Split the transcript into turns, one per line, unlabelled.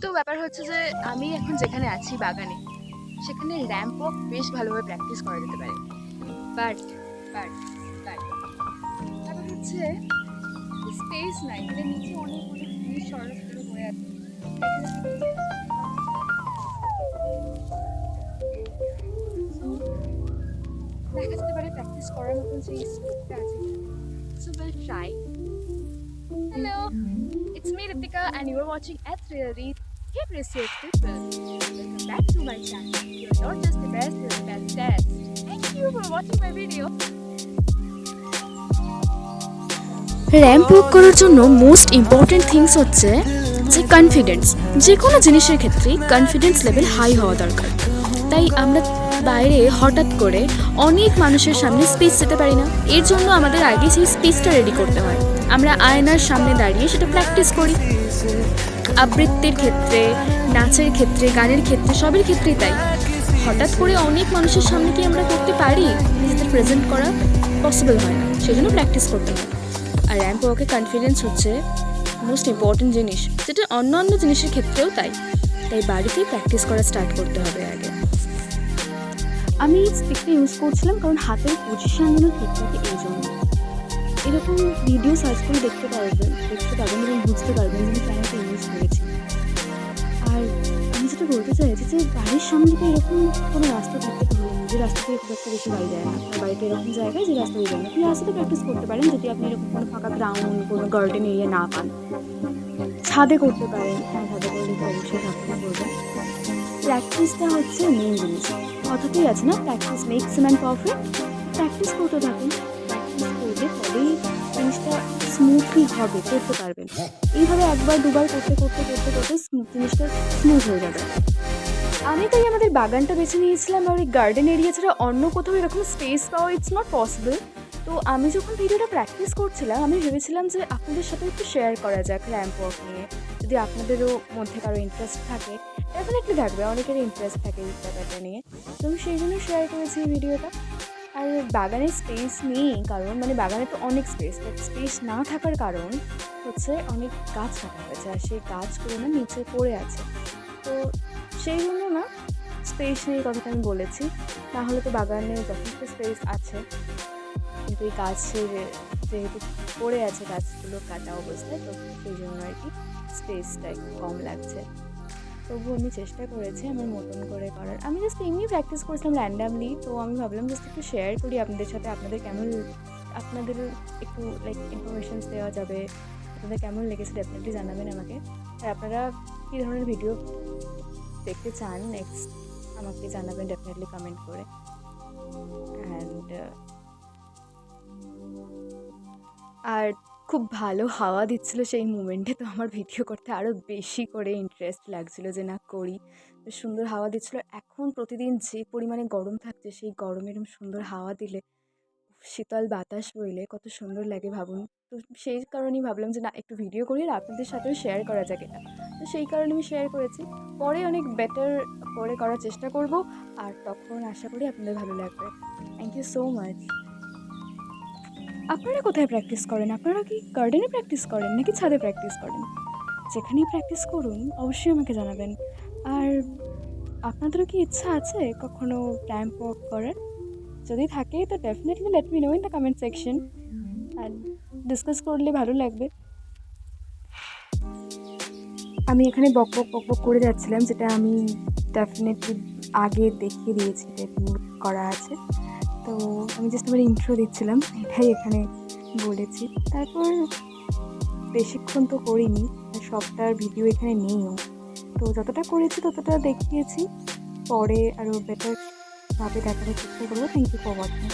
তো ব্যাপার হচ্ছে যে আমি এখন যেখানে আছি বাগানে, সেখানে র্যাম্প ওয়াক বেশ ভালোভাবে প্র্যাকটিস করা যেতে পারে। বাট বাট বাট ব্যাপার হচ্ছে স্পেস নাই, মানে নিচে অনেক অনেক জিনিস সরানো ছোটো পড়ে আছে। এখানে কি করবো? So, দেখা যেতে পারে প্র্যাকটিস করার মতন সেই স্কোপটা আছে কিনা। So we'll try. Hello, it's me Ritika and you are watching Ethereal Read. Hey precious people, welcome back to my channel. You're not just the best, you're the bestest. Thank you for watching my video.
Ramp walk করার জন্য most important things হচ্ছে যে confidence. যে কোনো জিনিসের ক্ষেত্রেই confidence level high হওয়া দরকার। তাই আমরা বাইরে হঠাৎ করে অনেক মানুষের সামনে স্পিচ দিতে পারি না, এর জন্য আমাদের আগে সেই স্পিচটা রেডি করতে হয়। আমরা আয়নার সামনে দাঁড়িয়ে সেটা প্র্যাকটিস করি। আবৃত্তির ক্ষেত্রে, নাচের ক্ষেত্রে, গানের ক্ষেত্রে, সবের ক্ষেত্রেই তাই। হঠাৎ করে অনেক মানুষের সামনে কি আমরা করতে পারি? নিজেদের প্রেজেন্ট করা পসিবল হয় না, সেই জন্য প্র্যাকটিস করতে হয়। আর র্যাম্প ওয়াকে কনফিডেন্স হচ্ছে মোস্ট ইম্পর্টেন্ট জিনিস, যেটা অন্য অন্য জিনিসের ক্ষেত্রেও তাই। তাই বাড়িতেই প্র্যাকটিস করা স্টার্ট করতে হবে আগে। আমি স্টিকটা ইউজ করছিলাম কারণ হাতের পজিশন যেন ঠিক থাকে, এই জন্য। এরকম ভিডিও সার্চ করে দেখতে পারবেন এবং বুঝতে পারবেন যে আমি চ্যানেলটা ইউজ করেছি। আর আমি যেটা বলতে চাইছি যে বাড়ির সামনে তো এরকম কোনো রাস্তা থাকতে পারবেন যে রাস্তা থেকে খুব একটা বেশি বাড়ি যায় না, আর বাড়িতে এরকম জায়গায় যে রাস্তা দিয়ে যায় না, আপনি রাস্তাতে প্র্যাকটিস করতে পারেন যদি আপনি এরকম কোনো ফাঁকা গ্রাউন্ড, কোনো গার্ডেন এরিয়া না পান। ছাদে করতে পারেন, হ্যাঁ ছাদে করলে তো অবশ্যই থাকতে করবেন। প্র্যাকটিসটা হচ্ছে মেন জিনিস। কথাতেই আছে না, practice makes man perfect. Practice করতে থাকুন, প্র্যাকটিস করলে তবেই জিনিসটা স্মুথলি হবে, করতে পারবেন। এইভাবে একবার দুবার করতে করতে করতে করতে জিনিসটা স্মুথ হয়ে যাবে। আমি তাই আমাদের বাগানটা বেছে নিয়েছিলাম, আর এই গার্ডেন এরিয়া ছাড়া অন্য কোথাও এরকম স্পেস পাওয়া ইটস নট পসিবল। তো আমি যখন ভিডিওটা প্র্যাকটিস করছিলাম, আমি ভেবেছিলাম যে আপনাদের সাথে একটু শেয়ার করা যাক র্যাম্প ওয়াক নিয়ে। যদি আপনাদেরও মধ্যে কারো ইন্টারেস্ট থাকে, ডেফিনেটলি থাকবে, অনেকেরই ইন্টারেস্ট থাকে এই ব্যাপারটা নিয়ে। তো আমি সেই জন্য শেয়ার করেছি এই ভিডিওটা। আর বাগানের স্পেস নেই কারণ, মানে বাগানে তো অনেক স্পেস, বাট স্পেস না থাকার কারণ হচ্ছে অনেক গাছ কাটা হয়েছে, আর সেই গাছগুলো না নিচে পড়ে আছে। তো সেই জন্য না স্পেস নিয়ে কথাটা আমি বলেছি, নাহলে তো বাগানে যথেষ্ট স্পেস আছে, কিন্তু এই গাছের যেহেতু পড়ে আছে গাছগুলো কাটা অবস্থায়, তো সেই জন্য আর কি স্পেসটা একটু কম লাগছে। তবুও আমি চেষ্টা করেছি আমার মতন করে করার। আমি জাস্ট এমনি প্র্যাকটিস করছিলাম র্যান্ডামলি, তো আমি ভাবলাম জাস্ট একটু শেয়ার করি আপনাদের সাথে। আপনাদের একটু লাইক ইনফরমেশনস দেওয়া যাবে, আপনাদের কেমন লেগেছে ডেফিনেটলি জানাবেন আমাকে। আর আপনারা কী ধরনের ভিডিও দেখতে চান নেক্সট আমাকে জানাবেন ডেফিনেটলি কমেন্ট করে। অ্যান্ড আর খুব ভালো হাওয়া দিচ্ছিলো সেই মুমেন্টে, তো আমার ভিডিও করতে আরও বেশি করে ইন্টারেস্ট লাগছিলো যে না করি। বেশ সুন্দর হাওয়া দিচ্ছিলো। এখন প্রতিদিন যে পরিমাণে গরম থাকছে, সেই গরমে এরকম সুন্দর হাওয়া দিলে, শীতল বাতাস বইলে কত সুন্দর লাগে ভাবুন। তো সেই কারণেই ভাবলাম যে না একটু ভিডিও করি আর আপনাদের সাথেও শেয়ার করা যাক এটা। তো সেই কারণে আমি শেয়ার করেছি। পরে অনেক বেটার করে করার চেষ্টা করব, আর তখন আশা করি আপনাদের ভালো লাগবে। Thank you so much. আপনারা কোথায় প্র্যাকটিস করেন? আপনারা কি গার্ডেনে প্র্যাকটিস করেন নাকি ছাদে প্র্যাকটিস করেন? যেখানেই প্র্যাকটিস করুন অবশ্যই আমাকে জানাবেন। আর আপনাদেরও কি ইচ্ছা আছে কখনো র্যাম্প ওয়াক করার? যদি থাকে তো definitely let me no in the comment section, and discuss করলে ভালো লাগবে। আমি এখানে বক বক করে যাচ্ছিলাম, যেটা আমি ডেফিনেটলি আগে দেখিয়ে দিয়েছি, টেকনিক করা আছে। তো আমি জাস্ট আমার ইন্ট্রো দিচ্ছিলাম, এটাই এখানে বলেছি। তারপর বেশিক্ষণ তো করিনি, সবটার ভিডিও এখানে নেইও, তো যতটা করেছি ততটা দেখিয়েছি। পরে আরও বেটারভাবে দেখানোর চেষ্টা করবো। Thank you for watching.